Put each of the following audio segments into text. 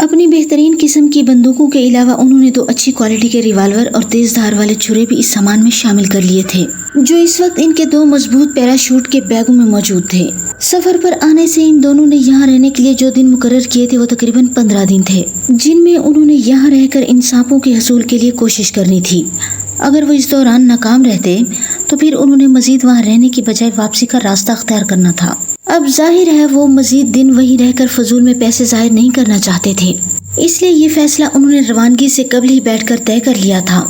اپنی بہترین قسم کی بندوقوں کے علاوہ انہوں نے 2 اچھی کوالٹی کے ریوالور اور تیز دھار والے چھرے بھی اس سامان میں شامل کر لیے تھے، جو اس وقت ان کے 2 مضبوط پیراشوٹ کے بیگوں میں موجود تھے۔ سفر پر آنے سے ان دونوں نے یہاں رہنے کے لیے جو دن مقرر کیے تھے وہ تقریباً 15 دن تھے، جن میں انہوں نے یہاں رہ کر ان سانپوں کے حصول کے لیے کوشش کرنی تھی۔ اگر وہ اس دوران ناکام رہتے تو پھر انہوں نے مزید وہاں رہنے کی بجائے واپسی کا راستہ اختیار کرنا تھا۔ اب ظاہر ہے وہ مزید دن وہیں رہ کر فضول میں پیسے ظاہر نہیں کرنا چاہتے تھے، اس لیے یہ فیصلہ انہوں نے روانگی سے قبل ہی بیٹھ کر طے کر لیا تھا۔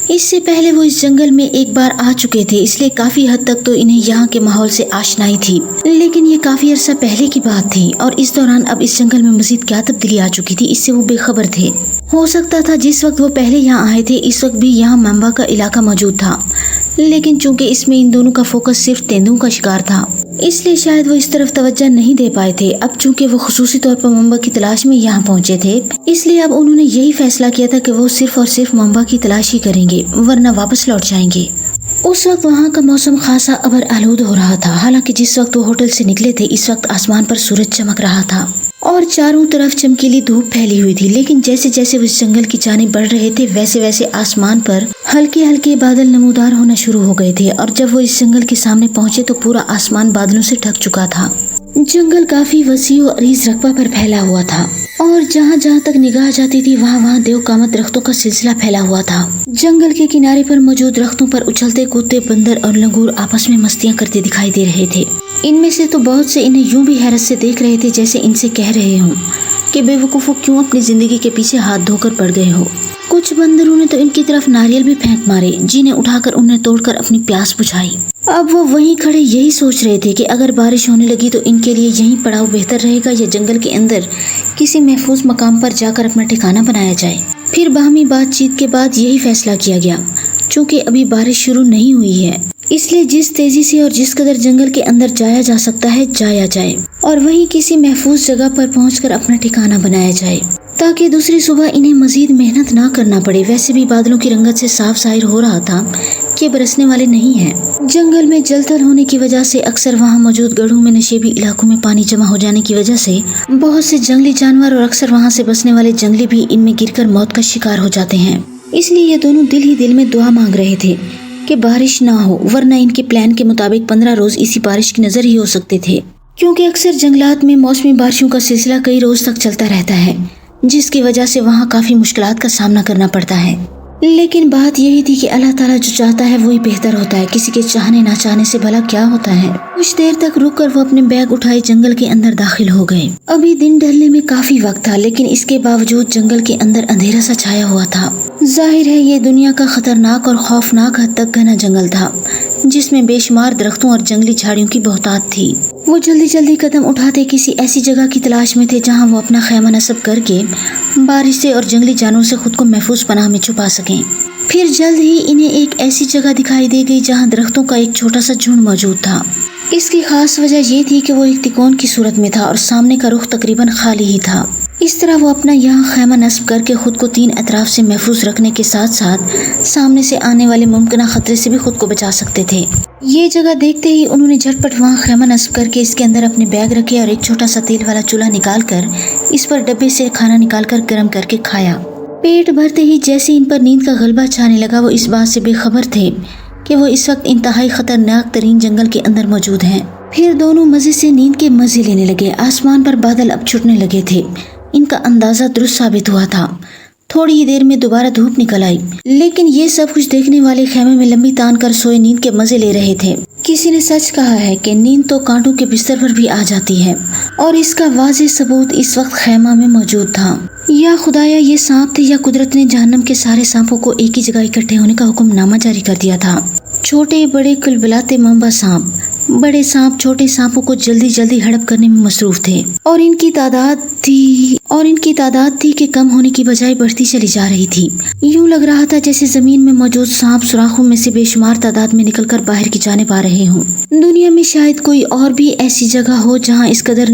اس سے پہلے وہ اس جنگل میں ایک بار آ چکے تھے، اس لیے کافی حد تک تو انہیں یہاں کے ماحول سے آشنائی تھی، لیکن یہ کافی عرصہ پہلے کی بات تھی اور اس دوران اب اس جنگل میں مزید کیا تبدیلی آ چکی تھی اس سے وہ بے خبر تھے۔ ہو سکتا تھا جس وقت وہ پہلے یہاں آئے تھے اس وقت بھی یہاں ممبا کا علاقہ موجود تھا، لیکن چونکہ اس میں ان دونوں کا فوکس صرف تیندوں کا شکار تھا، اس لیے شاید وہ اس طرف توجہ نہیں دے پائے تھے۔ اب چونکہ وہ خصوصی طور پر ممبا کی تلاش میں یہاں پہنچے تھے، اس لیے اب انہوں نے یہی فیصلہ کیا تھا کہ وہ صرف اور صرف ممبا کی تلاش ہی کریں گے، ورنہ واپس لوٹ جائیں گے۔ اس وقت وہاں کا موسم خاصا ابر آلود ہو رہا تھا، حالانکہ جس وقت وہ ہوٹل سے نکلے تھے اس وقت آسمان پر سورج چمک رہا تھا اور چاروں طرف چمکیلی دھوپ پھیلی ہوئی تھی، لیکن جیسے جیسے وہ اس جنگل کی جانب بڑھ رہے تھے ویسے ویسے آسمان پر ہلکے ہلکے بادل نمودار ہونا شروع ہو گئے تھے، اور جب وہ اس جنگل کے سامنے پہنچے تو پورا آسمان بادلوں سے ڈھک چکا تھا۔ جنگل کافی وسیع و عریض رقبہ پر پھیلا ہوا تھا اور جہاں جہاں تک نگاہ جاتی تھی وہاں وہاں دیو قامت درختوں کا سلسلہ پھیلا ہوا تھا۔ جنگل کے کنارے پر موجود درختوں پر اچھلتے کودتے بندر اور لنگور آپس میں مستیاں کرتے دکھائی دے رہے تھے۔ ان میں سے تو بہت سے انہیں یوں بھی حیرت سے دیکھ رہے تھے جیسے ان سے کہہ رہے ہوں کہ بے وقوفوں کیوں اپنی زندگی کے پیچھے ہاتھ دھو کر پڑ گئے ہو۔ کچھ بندروں نے تو ان کی طرف ناریل بھی پھینک مارے، جنہیں اٹھا کر انہیں توڑ کر اپنی پیاس بجھائی۔ اب وہ وہیں کھڑے یہی سوچ رہے تھے کہ اگر بارش ہونے لگی تو ان کے لیے یہیں پڑاؤ بہتر رہے گا یا جنگل کے اندر کسی محفوظ مقام پر جا کر اپنا ٹھکانہ بنایا جائے۔ پھر باہمی بات چیت کے بعد یہی فیصلہ کیا گیا، چونکہ ابھی بارش شروع نہیں ہوئی ہے اس لیے جس تیزی سے اور جس قدر جنگل کے اندر جایا جا سکتا ہے جایا جائے اور وہیں کسی محفوظ جگہ پر پہنچ کر اپنا ٹھکانہ بنایا جائے تاکہ دوسری صبح انہیں مزید محنت نہ کرنا پڑے۔ ویسے بھی بادلوں کی رنگت سے صاف ظاہر ہو رہا تھا کہ برسنے والے نہیں ہیں۔ جنگل میں جل تھل ہونے کی وجہ سے اکثر وہاں موجود گڑھوں میں نشیبی علاقوں میں پانی جمع ہو جانے کی وجہ سے بہت سے جنگلی جانور اور اکثر وہاں سے بسنے والے جنگلی بھی ان میں گر کر موت کا شکار ہو جاتے ہیں۔ اس لیے یہ دونوں دل ہی دل میں دعا مانگ رہے تھے کہ بارش نہ ہو، ورنہ ان کے پلان کے مطابق 15 روز اسی بارش کی نظر ہی ہو سکتے تھے، کیونکہ اکثر جنگلات میں موسمی بارشوں کا سلسلہ کئی روز تک چلتا رہتا ہے، جس کی وجہ سے وہاں کافی مشکلات کا سامنا کرنا پڑتا ہے۔ لیکن بات یہی تھی کہ اللہ تعالیٰ جو چاہتا ہے وہی بہتر ہوتا ہے، کسی کے چاہنے نہ چاہنے سے بھلا کیا ہوتا ہے۔ کچھ دیر تک رک کر وہ اپنے بیگ اٹھائے جنگل کے اندر داخل ہو گئے۔ ابھی دن ڈھلنے میں کافی وقت تھا، لیکن اس کے باوجود جنگل کے اندر اندھیرا سا چھایا ہوا تھا۔ ظاہر ہے یہ دنیا کا خطرناک اور خوفناک حد تک گھنا جنگل تھا، جس میں بے شمار درختوں اور جنگلی جھاڑیوں کی بہتات تھی۔ وہ جلدی جلدی قدم اٹھاتے کسی ایسی جگہ کی تلاش میں تھے جہاں وہ اپنا خیمہ نصب کر کے بارش سے اور جنگلی جانوروں سے خود کو محفوظ پناہ میں چھپا سکیں۔ پھر جلد ہی انہیں ایک ایسی جگہ دکھائی دے گئی جہاں درختوں کا ایک چھوٹا سا جھنڈ موجود تھا۔ اس کی خاص وجہ یہ تھی کہ وہ ایک تکون کی صورت میں تھا اور سامنے کا رخ تقریباً خالی ہی تھا۔ اس طرح وہ اپنا یہاں خیمہ نصب کر کے خود کو 3 اطراف سے محفوظ رکھنے کے ساتھ ساتھ سامنے سے آنے والے ممکنہ خطرے سے بھی خود کو بچا سکتے تھے۔ یہ جگہ دیکھتے ہی انہوں نے جھٹ پٹ وہاں خیمہ نصب کر کے اس کے اندر اپنے بیگ رکھے اور ایک چھوٹا سا تیل والا چولہا نکال کر اس پر ڈبے سے کھانا نکال کر گرم کر کے کھایا۔ پیٹ بھرتے ہی جیسے ان پر نیند کا غلبہ چھانے لگا وہ اس بات سے بے خبر تھے کہ وہ اس وقت انتہائی خطرناک ترین جنگل کے اندر موجود ہیں۔ پھر دونوں مزے سے نیند کے مزے لینے لگے۔ آسمان پر بادل اب چھٹنے لگے تھے، ان کا اندازہ درست ثابت ہوا تھا۔ تھوڑی ہی دیر میں دوبارہ دھوپ نکل آئی، لیکن یہ سب کچھ دیکھنے والے خیمے میں لمبی تان کر سوئے نیند کے مزے لے رہے تھے۔ کسی نے سچ کہا ہے کہ نیند تو کانٹوں کے بستر پر بھی آ جاتی ہے، اور اس کا واضح ثبوت اس وقت خیمہ میں موجود تھا۔ یا خدایا یہ سانپ تھے یا قدرت نے جہنم کے سارے سانپوں کو ایک ہی جگہ اکٹھے ہونے کا حکم نامہ جاری کر دیا تھا۔ چھوٹے بڑے کلبلاتے ممبا سانپ بڑے سانپ چھوٹے سانپوں کو جلدی جلدی ہڑپ کرنے میں مصروف تھے، اور ان کی تعداد تھی کہ کم ہونے کی بجائے بڑھتی چلی جا رہی تھی۔ یوں لگ رہا تھا جیسے زمین میں موجود سانپ سوراخوں میں سے بے شمار تعداد میں نکل کر باہر کی جانب آ رہے ہوں۔ دنیا میں شاید کوئی اور بھی ایسی جگہ ہو جہاں اس قدر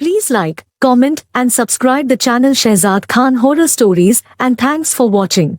Please like, comment and subscribe the channel Shehzad Khan Horror Stories, and thanks for watching.